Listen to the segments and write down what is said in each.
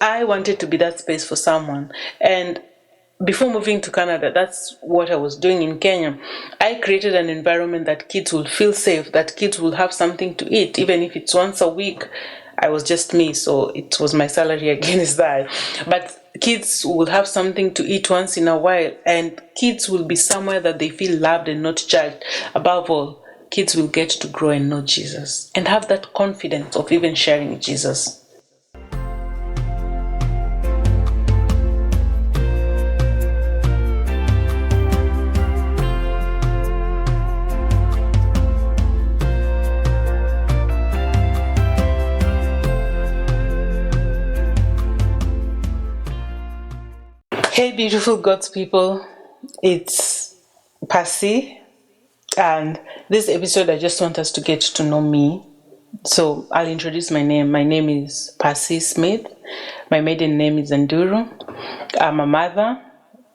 I wanted to be that space for someone. And before moving to Canada, that's what I was doing in Kenya. I created an environment that kids will feel safe, that kids will have something to eat, even if it's once a week. I was just me, so it was my salary against that. But kids will have something to eat once in a while, and kids will be somewhere that they feel loved and not judged. Above all, kids will get to grow and know Jesus and have that confidence of even sharing Jesus. Hey, beautiful God's people, it's Passie, and this episode I just want us to get to know me. So I'll introduce my name. My name is Passie Smith. My maiden name is Nduru. I'm a mother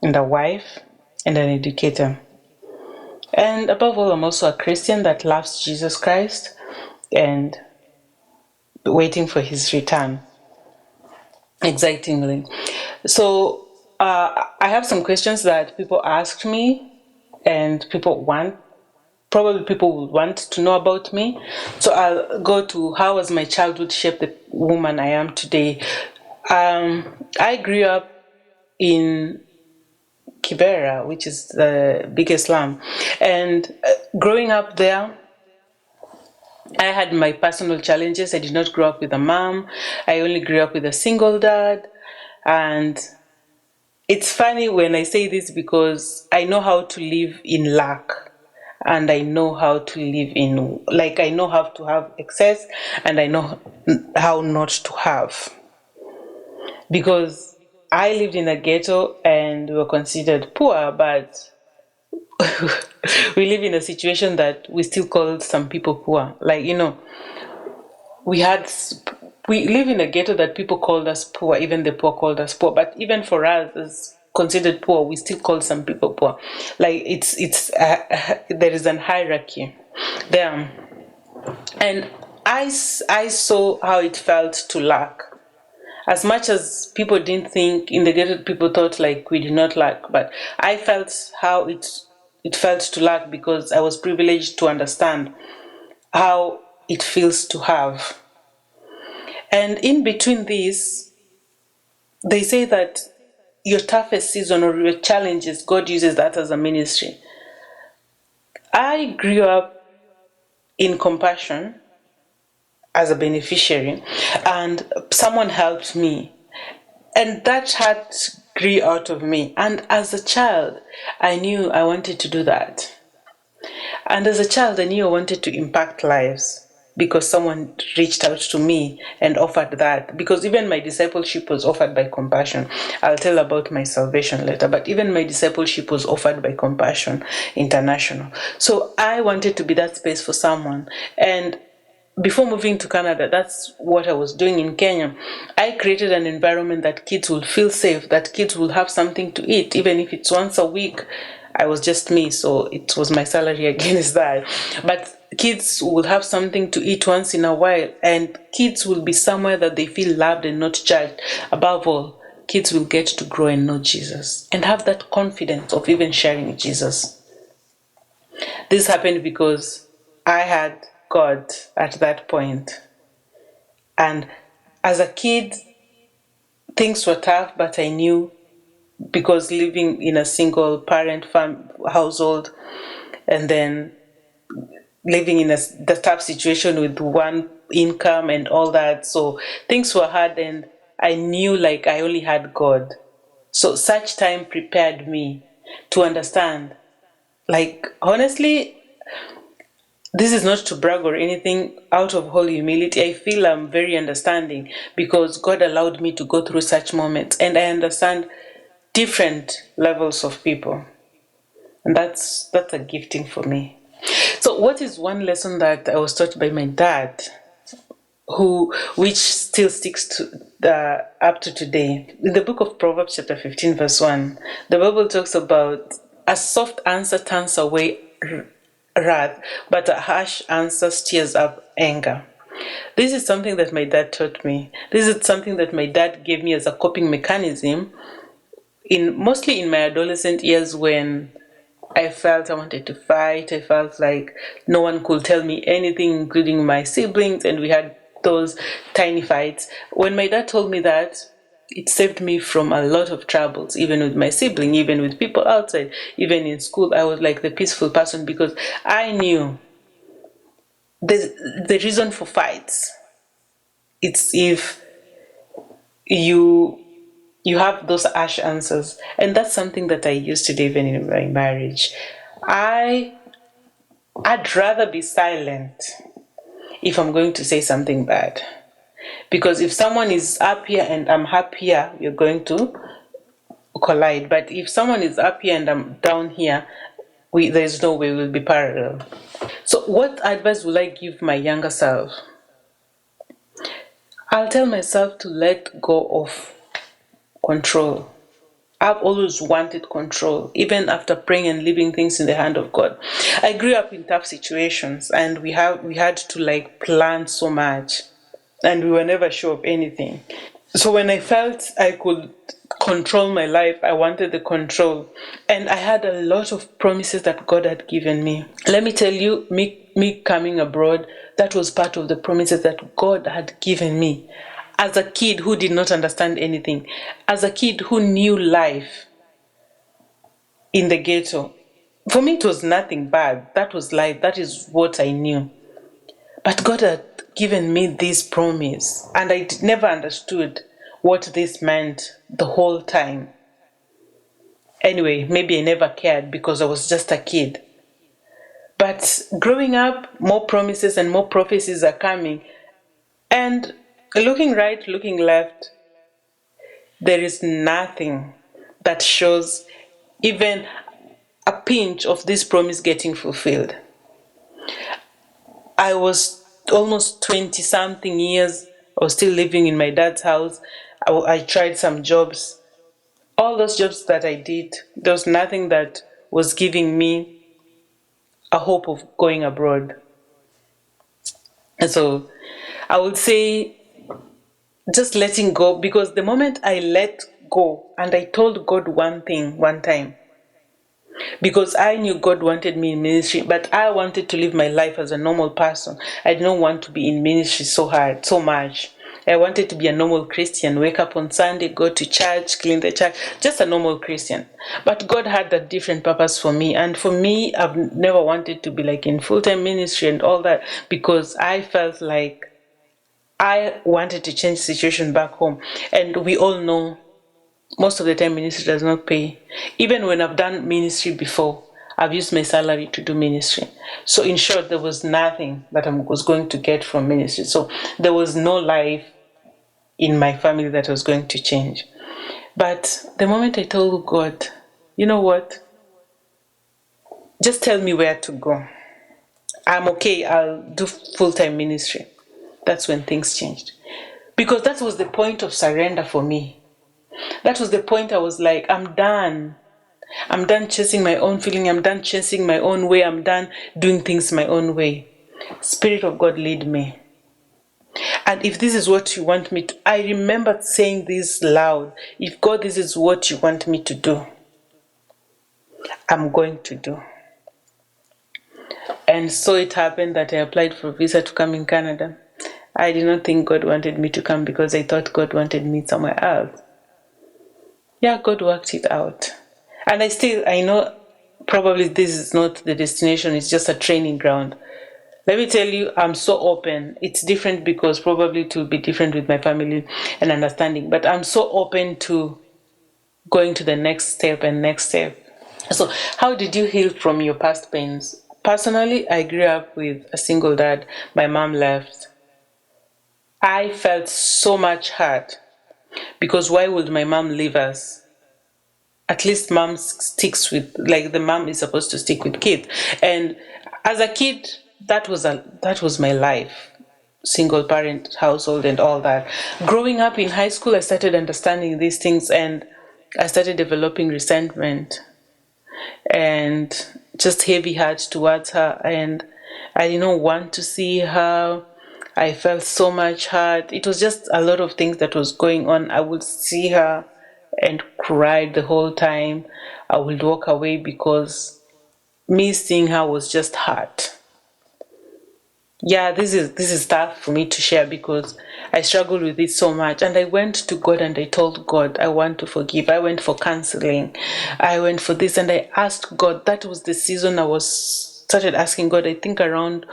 and a wife and an educator. And above all, I'm also a Christian that loves Jesus Christ and waiting for his return, excitingly. So I have some questions that people asked me and people will want to know about me. So I'll go to how has my childhood shaped the woman I am today. I grew up in Kibera, which is the biggest slum. And growing up there, I had my personal challenges. I did not grow up with a mom. I only grew up with a single dad. And it's funny when I say this because I know how to live in lack. And I know how to live in, I know how to have excess and I know how not to have. Because I lived in a ghetto and we were considered poor, but we live in a situation that we still call some people poor. We live in a ghetto that people called us poor, even the poor called us poor. But even for us as considered poor, we still call some people poor. There is an hierarchy there. And I saw how it felt to lack. As much as people didn't think in the ghetto, people thought like we did not lack, but I felt how it felt to lack because I was privileged to understand how it feels to have. And in between these, they say that your toughest season or your challenges, God uses that as a ministry. I grew up in compassion as a beneficiary, and someone helped me. And that heart grew out of me. And as a child, I knew I wanted to do that. And as a child, I knew I wanted to impact lives because someone reached out to me and offered that. Because even my discipleship was offered by Compassion. I'll tell about my salvation later, but even my discipleship was offered by Compassion International. So I wanted to be that space for someone. And before moving to Canada, that's what I was doing in Kenya. I created an environment that kids will feel safe, that kids will have something to eat, even if it's once a week. I was just me, so it was my salary against that. But kids will have something to eat once in a while, and kids will be somewhere that they feel loved and not judged. Above all, kids will get to grow and know Jesus and have that confidence of even sharing Jesus. This happened because I had God at that point. And as a kid, things were tough, but I knew because living in a single parent household and then living in the tough situation with one income and all that. So things were hard and I knew like I only had God. So such time prepared me to understand. Like, honestly, this is not to brag or anything. Out of whole humility, I feel I'm very understanding because God allowed me to go through such moments and I understand different levels of people. And that's a gifting for me. So what is one lesson that I was taught by my dad, which still sticks to up to today? In the book of Proverbs chapter 15 verse 1, the Bible talks about a soft answer turns away wrath, but a harsh answer stirs up anger. This is something that my dad taught me. This is something that my dad gave me as a coping mechanism in mostly in my adolescent years when I felt I wanted to fight. I felt like no one could tell me anything, including my siblings, and we had those tiny fights. When my dad told me that, it saved me from a lot of troubles, even with my sibling, even with people outside, even in school. I was like the peaceful person because I knew the reason for fights. It's if you you have those harsh answers, and that's something that I used to do even in my marriage. I I'd rather be silent if I'm going to say something bad. Because if someone is up here and I'm happier, we're going to collide. But if someone is up here and I'm down here, there's no way we'll be parallel. So, what advice would I give my younger self? I'll tell myself to let go of control. I've always wanted control, even after praying and leaving things in the hand of God. I grew up in tough situations, and we had to like plan so much, and we were never sure of anything. So when I felt I could control my life, I wanted the control, and I had a lot of promises that God had given me. Let me tell you, me coming abroad, that was part of the promises that God had given me as a kid who did not understand anything, as a kid who knew life in the ghetto. For me, it was nothing bad. That was life. That is what I knew. But God had given me this promise, and I never understood what this meant the whole time. Anyway, maybe I never cared because I was just a kid. But growing up, more promises and more prophecies are coming. And looking right, looking left, there is nothing that shows even a pinch of this promise getting fulfilled. I was almost 20 something years. I was still living in my dad's house. I tried some jobs. All those jobs that I did, there was nothing that was giving me a hope of going abroad. And so I would say just letting go, because the moment I let go and I told God one thing one time, because I knew God wanted me in ministry, but I wanted to live my life as a normal person. I didn't want to be in ministry so hard, so much. I wanted to be a normal Christian, wake up on Sunday, go to church, clean the church, just a normal Christian. But God had a different purpose for me. And for me, I've never wanted to be like in full-time ministry and all that, because I felt like I wanted to change the situation back home. And we all know most of the time ministry does not pay. Even when I've done ministry before, I've used my salary to do ministry. So in short, there was nothing that I was going to get from ministry. So there was no life in my family that was going to change. But the moment I told God, you know what, just tell me where to go. I'm okay, I'll do full-time ministry. That's when things changed. Because that was the point of surrender for me. That was the point I was like, I'm done. I'm done chasing my own feeling. I'm done chasing my own way. I'm done doing things my own way. Spirit of God, lead me. And if this is what you want me to, I remember saying this loud. If God, this is what you want me to do, I'm going to do. And so it happened that I applied for a visa to come in Canada. I did not think God wanted me to come because I thought God wanted me somewhere else. Yeah, God worked it out. And I know probably this is not the destination, it's just a training ground. Let me tell you, I'm so open. It's different because probably it will be different with my family and understanding, but I'm so open to going to the next step and next step. So, how did you heal from your past pains? Personally, I grew up with a single dad. My mom left. I felt so much hurt because why would my mom leave us? At least mom sticks with, like, the mom is supposed to stick with kids. And as a kid, that was my life, single parent household and all that. Growing up in high school, I started understanding these things, and I started developing resentment and just heavy heart towards her, and I didn't want to see her. I felt so much hurt. It was just a lot of things that was going on. I would see her and cry the whole time. I would walk away because me seeing her was just hurt. Yeah, this is tough for me to share because I struggled with it so much. And I went to God and I told God I want to forgive. I went for counseling. I went for this and I asked God. That was the season I was started asking God, I think around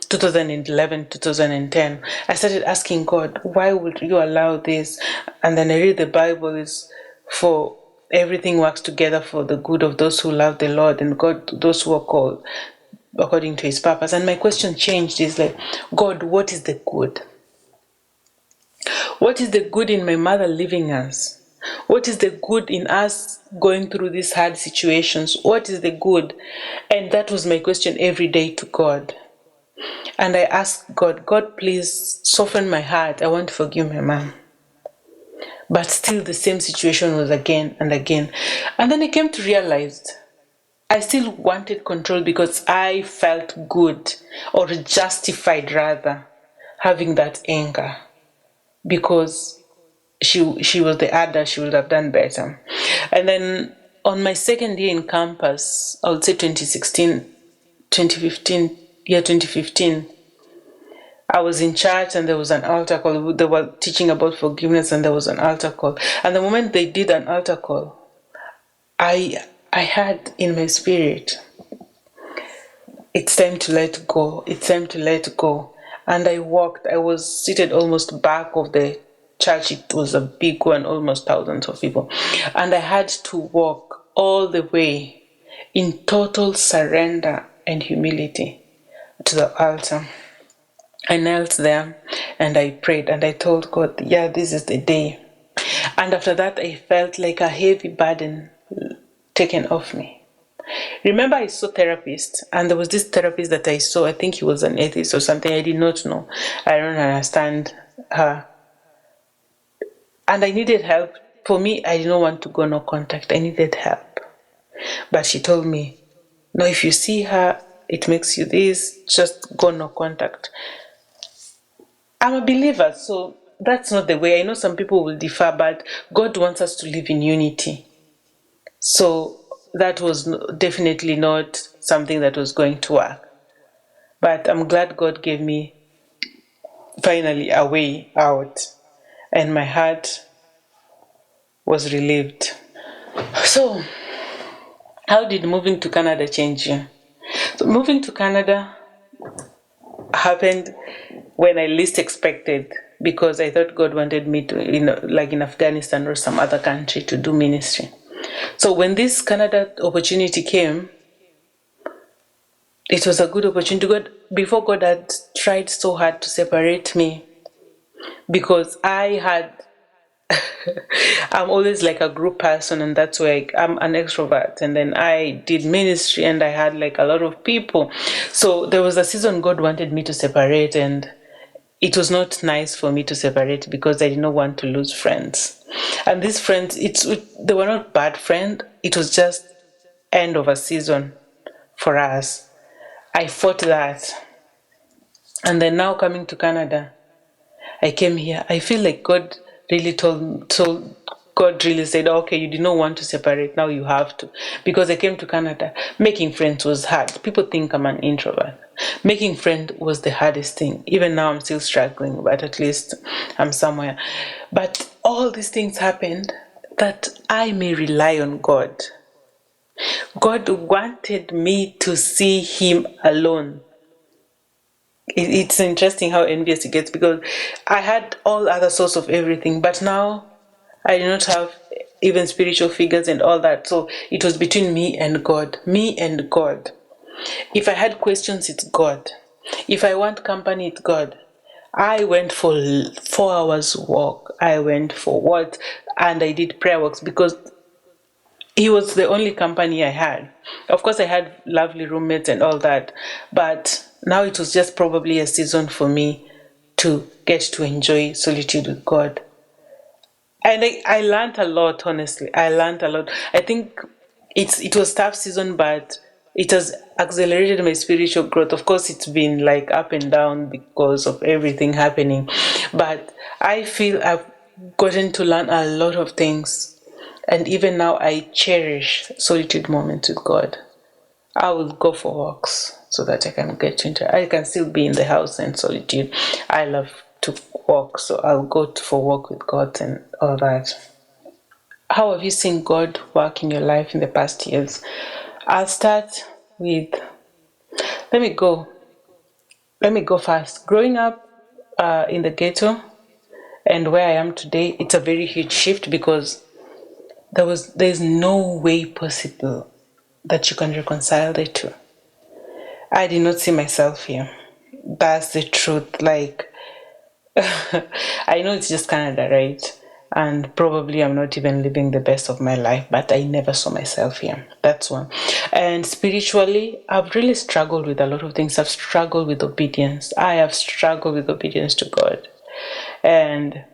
2011, 2010. I started asking God, why would you allow this? And then I read the Bible is for everything works together for the good of those who love the Lord and God, those who are called according to his purpose. And my question changed is like, God, what is the good? What is the good in my mother leaving us? What is the good in us going through these hard situations? What is the good? And that was my question every day to God. And I asked God, God, please soften my heart. I want to forgive my mom. But still the same situation was again and again. And then I came to realize I still wanted control because I felt good or justified rather having that anger because she was the adult, she would have done better. And then on my second year in campus, I would say 2016, 2015, yeah, 2015, I was in church and there was an altar call. They were teaching about forgiveness and there was an altar call. And the moment they did an altar call, I had in my spirit, it's time to let go. It's time to let go. And I walked. I was seated almost back of the church. It was a big one, almost thousands of people. And I had to walk all the way in total surrender and humility to the altar. I knelt there and I prayed and I told God, yeah, this is the day. And after that, I felt like a heavy burden taken off me. Remember, I saw therapist, and there was this therapist that I saw. I think he was an atheist or something. I did not know. I don't understand her, and I needed help. For me, I didn't want to go no contact. I needed help, but she told me, "No, if you see her, it makes you this. Just go no contact." I'm a believer, so that's not the way. I know some people will differ, but God wants us to live in unity. So that was definitely not something that was going to work. But I'm glad God gave me finally a way out and my heart was relieved. So, how did moving to Canada change you? So, moving to Canada happened when I least expected because I thought God wanted me to, like in Afghanistan or some other country to do ministry. So, when this Canada opportunity came, it was a good opportunity. Before God had tried so hard to separate me because I'm always like a group person, and that's why I'm an extrovert. And then I did ministry, and I had like a lot of people. So there was a season God wanted me to separate, and it was not nice for me to separate because I did not want to lose friends. And these friends, they were not bad friends. It was just end of a season for us. I fought that, and then now coming to Canada, I came here. I feel like God really told God really said, okay, you did not want to separate. Now you have to. Because I came to Canada, making friends was hard. People think I'm an introvert. Making friends was the hardest thing. Even now I'm still struggling, but at least I'm somewhere. But all these things happened that I may rely on God. God wanted me to see Him alone. It's interesting how envious it gets because I had all other sorts of everything, but now I do not have even spiritual figures and all that. So it was between me and God. Me and God. If I had questions, it's God. If I want company, it's God. I went for 4 hours walk. I went for what? And I did prayer walks because he was the only company I had. Of course, I had lovely roommates and all that, but now it was just probably a season for me to get to enjoy solitude with God. And I learned a lot, honestly. I learned a lot. I think it was tough season, but it has accelerated my spiritual growth. Of course, it's been like up and down because of everything happening, but I feel I've gotten to learn a lot of things. And even now, I cherish solitude moments with God. I will go for walks so that I can I can still be in the house in solitude. I love to walk, so I'll go for walk with God and all that. How have you seen God work in your life in the past years? I'll start with, let me go. Let me go first. Growing up in the ghetto and where I am today, it's a very huge shift because there's no way possible that you can reconcile the two. I did not see myself here. That's the truth. Like, I know it's just Canada, right? And probably I'm not even living the best of my life, but I never saw myself here. That's one. And spiritually, I've really struggled with a lot of things. I've struggled with obedience. I have struggled with obedience to God. And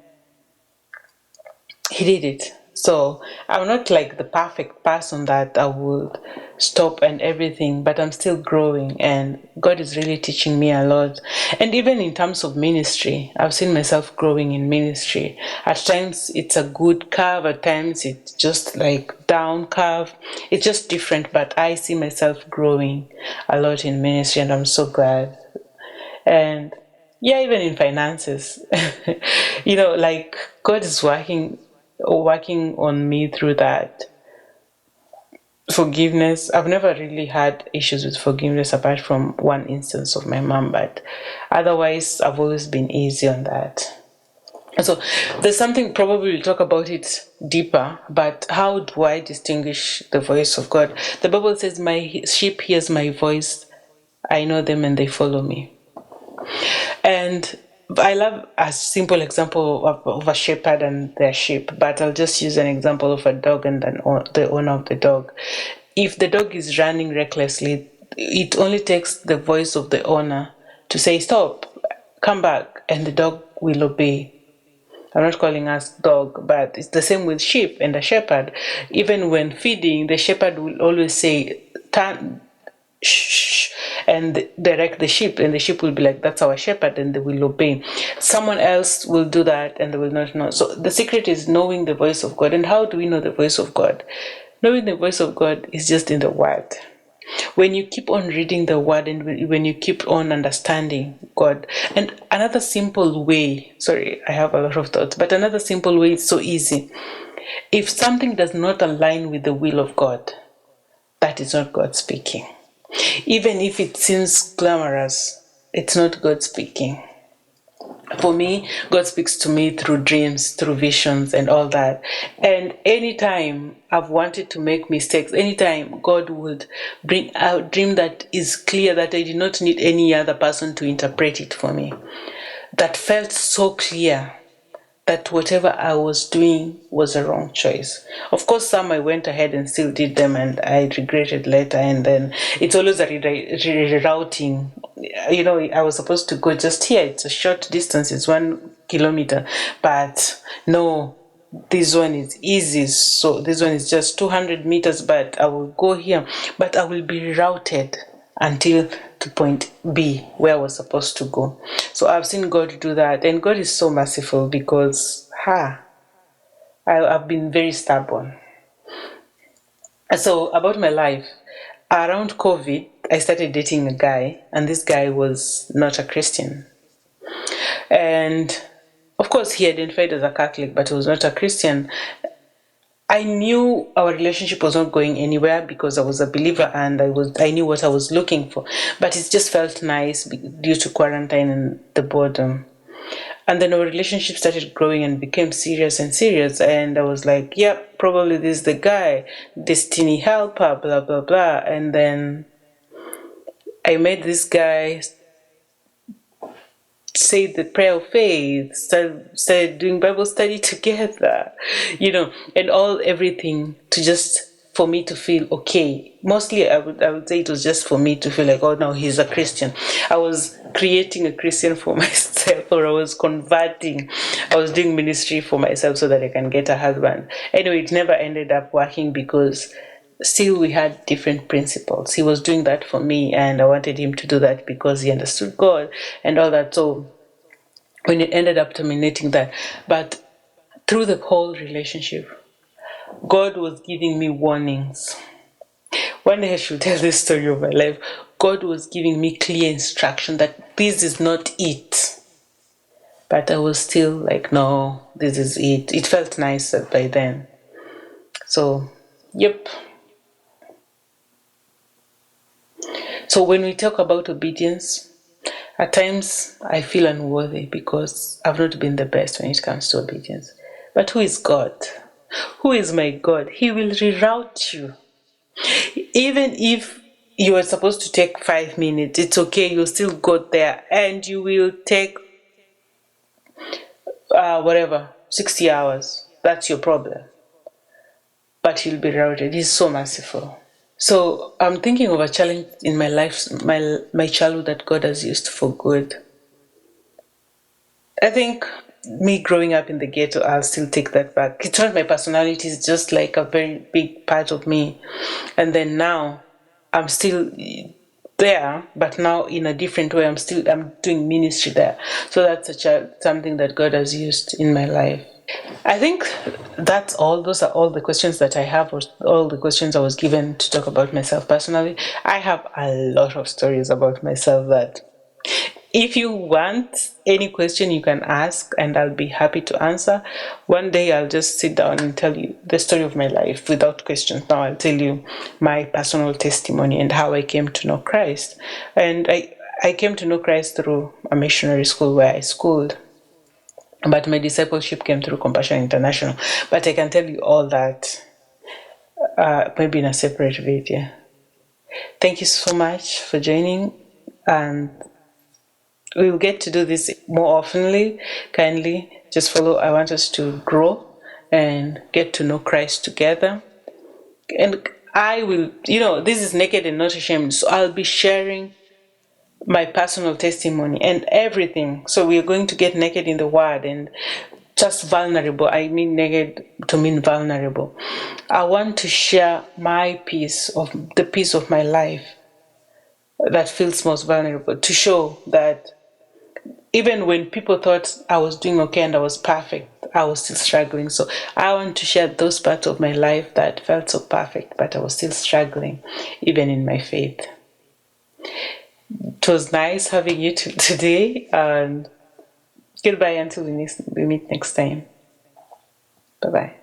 He did it. So I'm not like the perfect person that I would stop and everything, but I'm still growing, and God is really teaching me a lot. And even in terms of ministry, I've seen myself growing in ministry. At times it's a good curve, at times it's just like down curve. It's just different, but I see myself growing a lot in ministry, and I'm so glad. And yeah, even in finances, like God is working on me through that. Forgiveness, I've never really had issues with forgiveness apart from one instance of my mom, but otherwise I've always been easy on that. So there's something, probably we'll talk about it deeper, but how do I distinguish the voice of God? The Bible says, my sheep hears my voice, I know them and they follow me. And I love a simple example of a shepherd and their sheep, but I'll just use an example of a dog and the owner of the dog. If the dog is running recklessly, it only takes the voice of the owner to say, stop, come back, and the dog will obey. I'm not calling us dog, but it's the same with sheep and the shepherd. Even when feeding, the shepherd will always say, turn, shh, and direct the sheep, and the sheep will be like, that's our shepherd, and they will obey. Someone else will do that and they will not know. So the secret is knowing the voice of God. And how do we know the voice of God? Knowing the voice of God is just in the word. When you keep on reading the word and when you keep on understanding God. And another simple way, sorry, I have a lot of thoughts, but another simple way is so easy. If something does not align with the will of God, that is not God speaking. Even if it seems glamorous, it's not God speaking. For me, God speaks to me through dreams, through visions, and all that. And anytime I've wanted to make mistakes, anytime God would bring out a dream that is clear, that I did not need any other person to interpret it for me, that felt so clear that whatever I was doing was a wrong choice. Of course, some I went ahead and still did them, and I regretted later. And then it's always a rerouting. I was supposed to go just here. It's a short distance. It's 1 kilometer, but no. This one is easy, so this one is just 200 meters, but I will go here, but I will be routed until to point B where I was supposed to go. So I've seen God do that, and God is so merciful because I've been very stubborn. So about my life, around COVID, I started dating a guy, and this guy was not a Christian. And of course, he identified as a Catholic, but he was not a Christian. I knew our relationship was not going anywhere because I was a believer and I knew what I was looking for. But it just felt nice due to quarantine and the boredom. And then our relationship started growing and became serious and serious. And I was like, yep, probably this is the guy, destiny helper, blah, blah, blah. And then I met this guy, say the prayer of faith, started doing Bible study together, and everything to just for me to feel okay. Mostly I would say it was just for me to feel like, oh no, he's a Christian. I was creating a Christian for myself, or I was converting. I was doing ministry for myself so that I can get a husband. Anyway, it never ended up working because still we had different principles. He was doing that for me, and I wanted him to do that because he understood God and all that. So when it ended up terminating that, but through the whole relationship, God was giving me warnings. One day I should tell this story of my life. God was giving me clear instruction that this is not it. But I was still like, no, this is it. It felt nice by then. So, yep. So when we talk about obedience, at times I feel unworthy because I've not been the best when it comes to obedience. But who is God? Who is my God? He will reroute you. Even if you were supposed to take 5 minutes, it's okay. You still got there, and you will take whatever 60 hours. That's your problem. But he'll be routed. He's so merciful. So I'm thinking of a challenge in my life, my childhood that God has used for good. I think me growing up in the ghetto, I'll still take that back. It's not my personality, it's just like a very big part of me. And then now I'm still there, but now in a different way. I'm doing ministry there. So that's something that God has used in my life. I think that's all. Those are all the questions that I have, or all the questions I was given to talk about myself personally. I have a lot of stories about myself that if you want any question, you can ask, and I'll be happy to answer. One day, I'll just sit down and tell you the story of my life without questions. Now, I'll tell you my personal testimony and how I came to know Christ. And I came to know Christ through a missionary school where I schooled. But my discipleship came through Compassion International. But I can tell you all that maybe in a separate video. Thank you so much for joining, and we'll get to do this more oftenly. Kindly just follow. I want us to grow and get to know Christ together. And I will, this is Naked and Not Ashamed. So I'll be sharing my personal testimony and everything. So we are going to get naked in the word and just vulnerable. I mean naked to mean vulnerable. I want to share my the piece of my life that feels most vulnerable, to show that even when people thought I was doing okay and I was perfect, I was still struggling. So I want to share those parts of my life that felt so perfect, but I was still struggling, even in my faith. It was nice having you today, and goodbye until we meet next time. Bye bye.